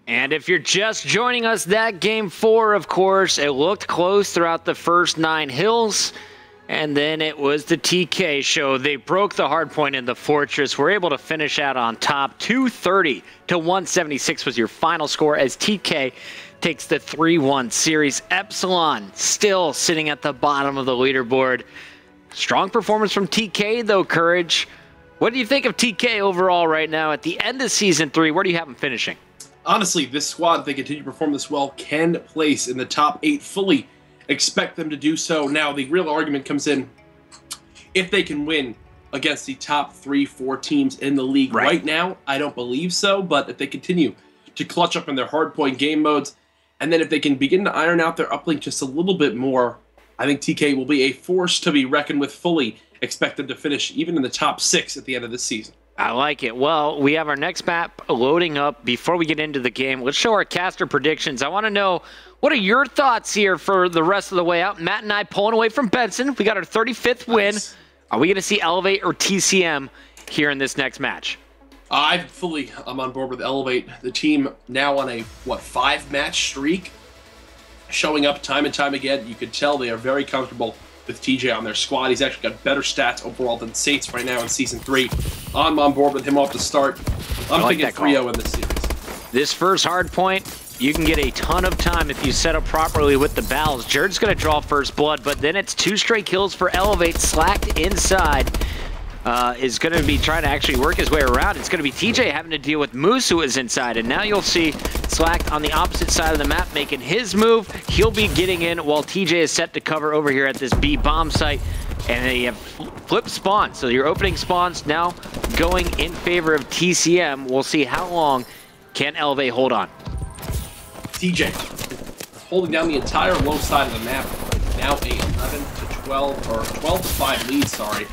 And if you're just joining us, that game 4, of course, it looked close throughout the first 9 hills. And then it was the TK show. They broke the hard point in the Fortress. Were able to finish out on top. 230 to 176 was your final score as TK takes the 3-1 series. Epsilon still sitting at the bottom of the leaderboard. Strong performance from TK, though, Courage. What do you think of TK overall right now at the end of Season 3? Where do you have them finishing? Honestly, this squad, if they continue to perform this well, can place in the top 8 fully. Expect them to do so. Now, the real argument comes in if they can win against the top 3-4 teams in the league. Right now, I don't believe so, but if they continue to clutch up in their hardpoint game modes, and then if they can begin to iron out their uplink just a little bit more, I think TK will be a force to be reckoned with fully. Expect them to finish even in the top 6 at the end of this season. I like it. Well, we have our next map loading up. Before we get into the game, let's show our caster predictions. I want to know, what are your thoughts here for the rest of the way out? Matt and I pulling away from Benson. We got our 35th win. Are we going to see Elevate or TCM here in this next match? I'm on board with Elevate. The team now on a, 5-match streak, showing up time and time again. You could tell they are very comfortable with TJ on their squad. He's actually got better stats overall than Saints right now in Season 3. I'm on board with him off the start. I'm thinking 3-0 in this series. This first hard point, you can get a ton of time if you set up properly with the battles. Jerd's going to draw first blood, but then it's 2 straight kills for Elevate. Slacked inside is going to be trying to actually work his way around. It's going to be TJ having to deal with Moose, who is inside. And now you'll see Slacked on the opposite side of the map making his move. He'll be getting in while TJ is set to cover over here at this B bomb site. And then you have flip spawns. So your opening spawns now going in favor of TCM. We'll see how long can Elevate hold on. TJ holding down the entire low side of the map. Now a 11 to 12, or 12 to 5 lead, sorry.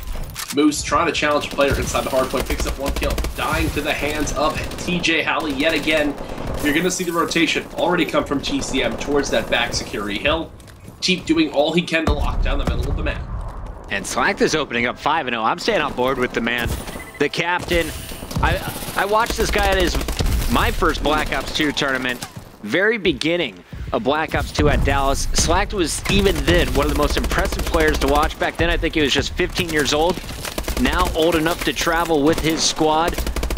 Moose trying to challenge a player inside the hardpoint, picks up 1 kill, dying to the hands of TJ Halley yet again. You're going to see the rotation already come from TCM towards that back security hill. Teep doing all he can to lock down the middle of the map. And Slacked is opening up 5-0. I'm staying on board with the man, the captain. I watched this guy at my first Black Ops 2 tournament, very beginning of Black Ops 2 at Dallas. Slacked was, even then, one of the most impressive players to watch. Back then, I think he was just 15 years old. Now old enough to travel with his squad.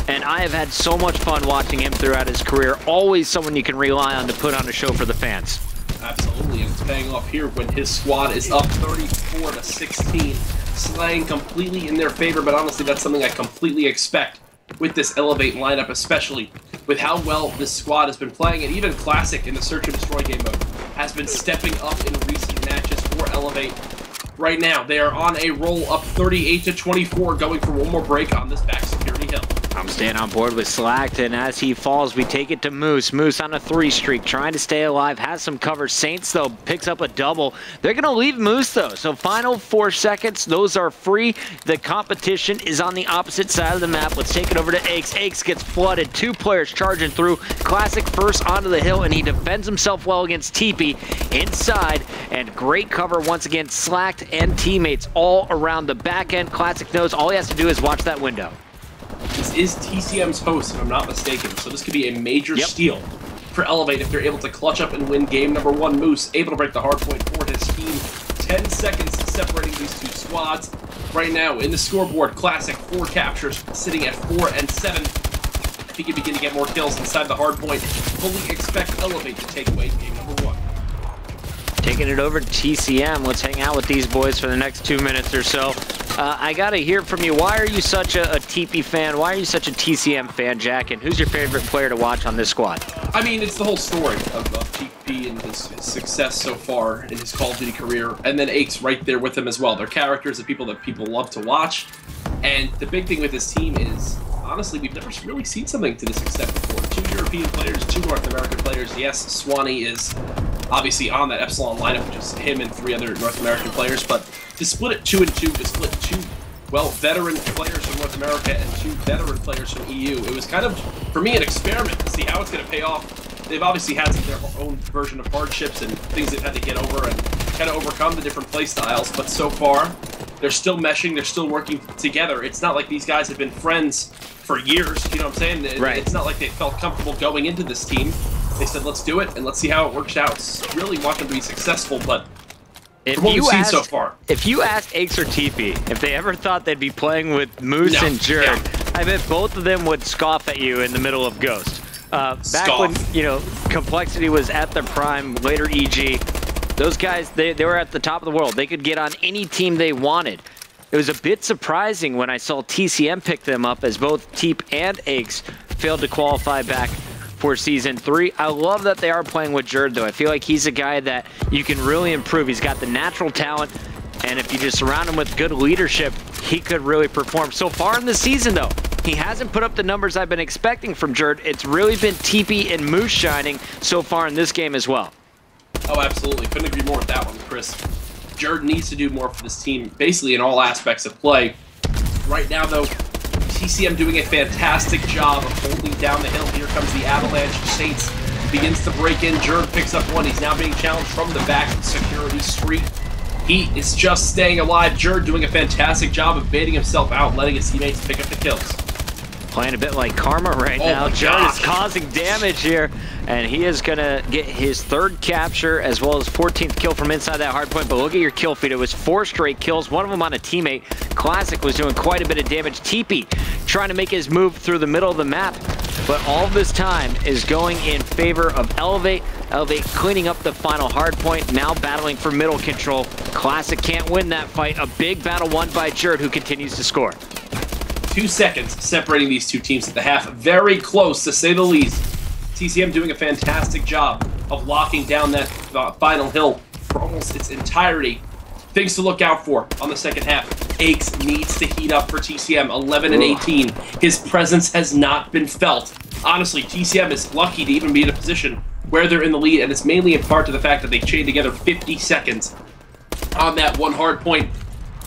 And I have had so much fun watching him throughout his career. Always someone you can rely on to put on a show for the fans. Absolutely, and it's paying off here when his squad is up 34 to 16. Slaying completely in their favor, but honestly, that's something I completely expect with this Elevate lineup, especially with how well this squad has been playing, and even Classic in the Search and Destroy game mode has been stepping up in recent matches for Elevate. Right now, they are on a roll up 38 to 24, going for one more break on this back security hill. I'm staying on board with Slacked, and as he falls, we take it to Moose. Moose on a 3 streak, trying to stay alive, has some cover. Saints, though, picks up a double. They're going to leave Moose, though, so final 4 seconds. Those are free. The competition is on the opposite side of the map. Let's take it over to Aches. Aches gets flooded. 2 players charging through. Classic first onto the hill, and he defends himself well against TP inside, and great cover once again. Slacked and teammates all around the back end. Classic knows all he has to do is watch that window. This is TCM's host, if I'm not mistaken, so this could be a major steal for Elevate if they're able to clutch up and win game number 1. Moose able to break the hard point for his team. 10 seconds separating these 2 squads. Right now in the scoreboard, Classic 4 captures, sitting at 4 and 7. If he can begin to get more kills inside the hard point, fully expect Elevate to take away game number 1. Taking it over to TCM. Let's hang out with these boys for the next 2 minutes or so. I got to hear from you. Why are you such a TP fan? Why are you such a TCM fan, Jack? And who's your favorite player to watch on this squad? I mean, it's the whole story of TP and his success so far in his Call of Duty career. And then Aches right there with him as well. They're characters that people love to watch. And the big thing with this team is, honestly, we've never really seen something to this extent before. 2 European players, 2 North American players. Yes, Swanee is obviously on that Epsilon lineup, which is him and 3 other North American players, but to split it 2 and 2, to split 2, veteran players from North America and 2 veteran players from EU, it was kind of, for me, an experiment to see how it's going to pay off. They've obviously had their own version of hardships and things they've had to get over and kind of overcome the different play styles, but so far, They're still meshing. They're still working together. It's not like these guys have been friends for years. You know what I'm saying? Right. It's not like they felt comfortable going into this team. They said, let's do it, and let's see how it works out. Really want them to be successful, but from what we've seen so far. If you asked Aches or TP if they ever thought they'd be playing with Moose and Jerd, I bet both of them would scoff at you in the middle of Ghost. Back when, you know, Complexity was at their prime, later EG, those guys, they were at the top of the world. They could get on any team they wanted. It was a bit surprising when I saw TCM pick them up, as both Teep and Aches failed to qualify back for Season 3. I love that they are playing with Jerd, though. I feel like he's a guy that you can really improve. He's got the natural talent, and if you just surround him with good leadership, he could really perform. So far in the season, though, he hasn't put up the numbers I've been expecting from Jerd. It's really been TP and Moose shining so far in this game as well. Oh, absolutely. Couldn't agree more with that one, Chris. Jerd needs to do more for this team, basically in all aspects of play. Right now, though, TCM doing a fantastic job of holding down the hill. Here comes the Avalanche. Saints begins to break in. Jerd picks up one. He's now being challenged from the back. Security streak. Heat is just staying alive. Jerd doing a fantastic job of baiting himself out, letting his teammates pick up the kills. Playing a bit like Karma right now. Jerd is causing damage here, and he is going to get his 3rd capture as well as 14th kill from inside that hard point. But look at your kill feed. It was 4 straight kills, one of them on a teammate. Classic was doing quite a bit of damage. TP trying to make his move through the middle of the map, but all this time is going in favor of Elevate. Elevate cleaning up the final hard point, now battling for middle control. Classic can't win that fight. A big battle won by Jerd, who continues to score. 2 seconds separating these two teams at the half. Very close, to say the least. TCM doing a fantastic job of locking down that final hill for almost its entirety. Things to look out for on the second half. Aches needs to heat up for TCM, 11 and 18. His presence has not been felt. Honestly, TCM is lucky to even be in a position where they're in the lead, and it's mainly in part to the fact that they chained together 50 seconds on that one hard point.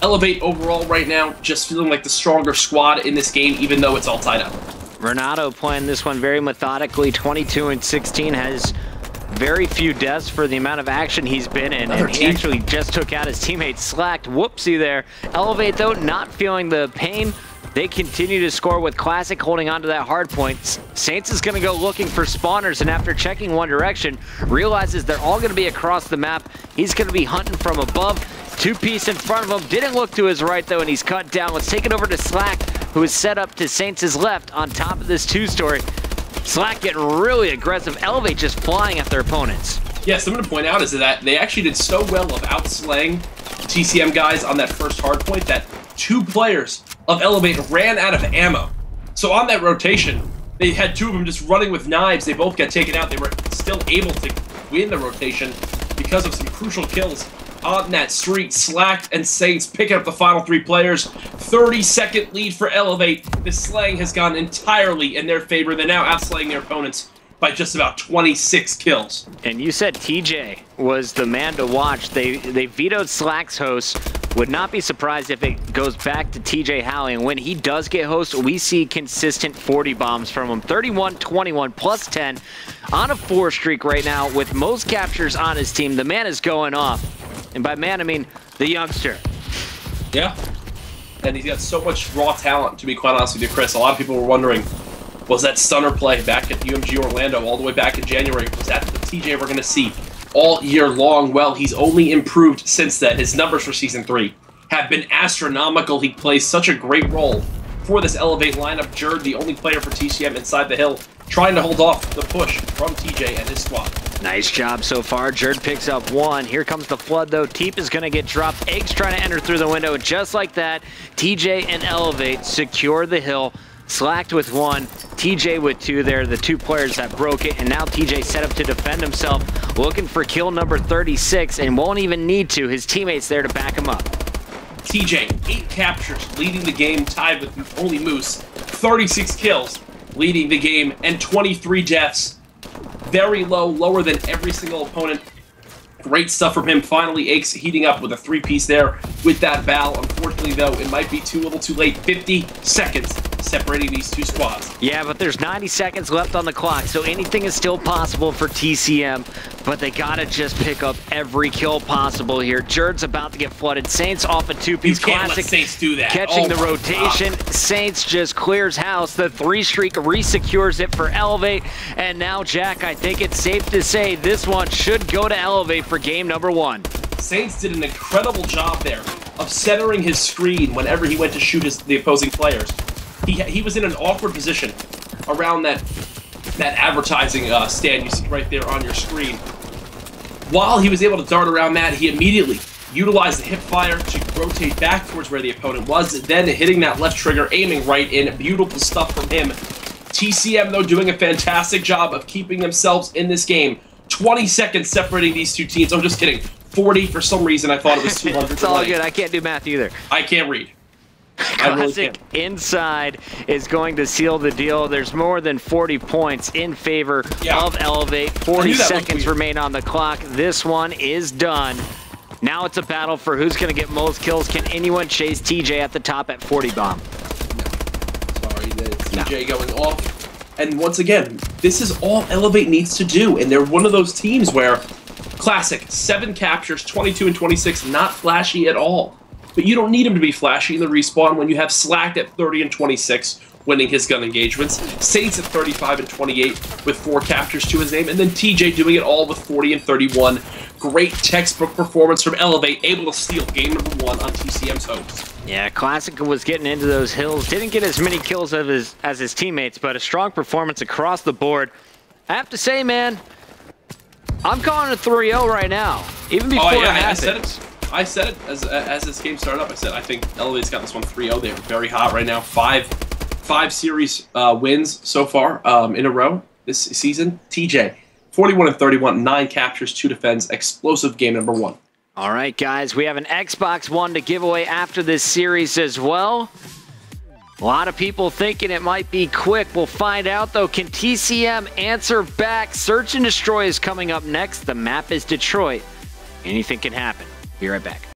Elevate overall right now, just feeling like the stronger squad in this game, even though it's all tied up. Renato playing this one very methodically, 22 and 16, has very few deaths for the amount of action he's been in, and he actually just took out his teammate Slacked. Whoopsie there. Elevate, though, not feeling the pain. They continue to score with Classic holding on to that hard point. Saints is going to go looking for spawners, and after checking one direction, realizes they're all going to be across the map. He's going to be hunting from above. 2-piece in front of him. Didn't look to his right, though, and he's cut down. Let's take it over to Slack, who is set up to Saints' left on top of this 2-story. Slack getting really aggressive. Elevate just flying at their opponents. Yeah, something to point out is that they actually did so well of outslaying TCM guys on that first hard point that 2 players of Elevate ran out of ammo. So on that rotation, they had 2 of them just running with knives. They both got taken out. They were still able to win the rotation because of some crucial kills on that streak. Slacked and Saints picking up the final 3 players. 30-second lead for Elevate. The slaying has gone entirely in their favor. They're now outslaying their opponents by just about 26 kills. And you said TJ was the man to watch. They vetoed Slack's host. Would not be surprised if it goes back to TJ Howley. And when he does get host, we see consistent 40 bombs from him. 31, 21, plus 10 on a 4 streak right now with most captures on his team. The man is going off. And by man, I mean the youngster. Yeah. And he's got so much raw talent, to be quite honest with you, Chris. A lot of people were wondering, was that stunner play back at UMG Orlando all the way back in January? Was that the TJ we're going to see all year long? Well, he's only improved since then. His numbers for Season 3 have been astronomical. He plays such a great role for this Elevate lineup. Jerd, the only player for TCM inside the hill, trying to hold off the push from TJ and his squad. Nice job so far. Jerd picks up 1. Here comes the flood, though. Teep is going to get dropped. Eggs trying to enter through the window. Just like that, TJ and Elevate secure the hill. Slacked with 1, TJ with 2 there, the 2 players that broke it, and now TJ set up to defend himself, looking for kill number 36, and won't even need to. His teammates there to back him up. TJ, 8 captures, leading the game, tied with only Moose. 36 kills, leading the game, and 23 deaths. Very low, lower than every single opponent. Great stuff from him. Finally, Aches heating up with a 3-piece there with that Val. Unfortunately, though, it might be too little too late. 50 seconds separating these two squads. Yeah, but there's 90 seconds left on the clock, so anything is still possible for TCM, but they gotta just pick up every kill possible here. Jerd's about to get flooded. Saints off a two-piece classic. Let Saints do that. Catching the rotation. God. Saints just clears house. The 3-streak re-secures it for Elevate, and now, Jack, I think it's safe to say this one should go to Elevate for game number 1. Saints did an incredible job there of centering his screen whenever he went to shoot the opposing players. He was in an awkward position around that advertising stand you see right there on your screen. While he was able to dart around that, he immediately utilized the hip fire to rotate back towards where the opponent was, then hitting that left trigger, aiming right in. Beautiful stuff from him. TCM, though, doing a fantastic job of keeping themselves in this game. 20 seconds separating these two teams. I'm just kidding. 40 for some reason. I thought it was 200. It's all good. I can't do math either. I can't read. Classic inside is going to seal the deal. There's more than 40 points in favor of Elevate. 40 seconds remain on the clock. This one is done. Now it's a battle for who's going to get most kills. Can anyone chase TJ at the top at 40 bomb? No. Sorry, TJ going off. And once again, this is all Elevate needs to do. And they're one of those teams where classic, 7 captures, 22 and 26, not flashy at all. But you don't need him to be flashy in the respawn when you have Slacked at 30 and 26, winning his gun engagements. Saints at 35 and 28 with 4 captures to his name. And then TJ doing it all with 40 and 31. Great textbook performance from Elevate, able to steal game number 1 on TCM's hopes. Yeah, Classic was getting into those hills. Didn't get as many kills as his teammates, but a strong performance across the board. I have to say, man, I'm calling it 3-0 right now. Even before it happened. I said it as this game started up. I said I think Elevate's got this one 3-0. They're very hot right now. Five series wins so far in a row this season. TJ, 41 and 31, 9 captures, 2 defends, explosive game number 1. All right, guys, we have an Xbox One to give away after this series as well. A lot of people thinking it might be quick. We'll find out, though. Can TCM answer back? Search and Destroy is coming up next. The map is Detroit. Anything can happen. Be right back.